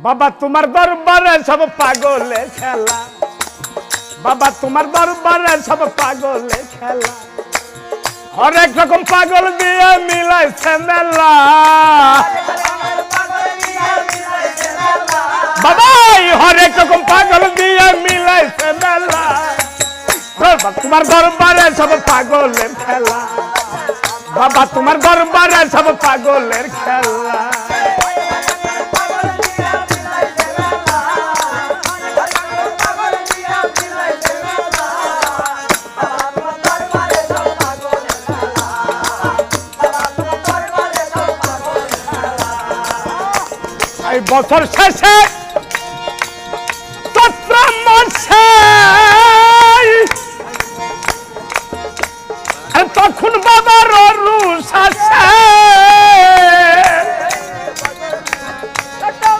বাবা তোমার দরবারে সব পাগলে খেলা, বাবা তোমার দরবারে সব পাগলে খেলা, হরেক রকম পাগল দিয়ে মিলাইছে মেলা। বাবা হরেক রকম পাগল দিয়ে মিলাইছে মেলা, বাবা তোমার দরবারে সব পাগলের খেলা, বাবা তোমার দরবারে সব পাগলের খেলা। এই বছর শেষে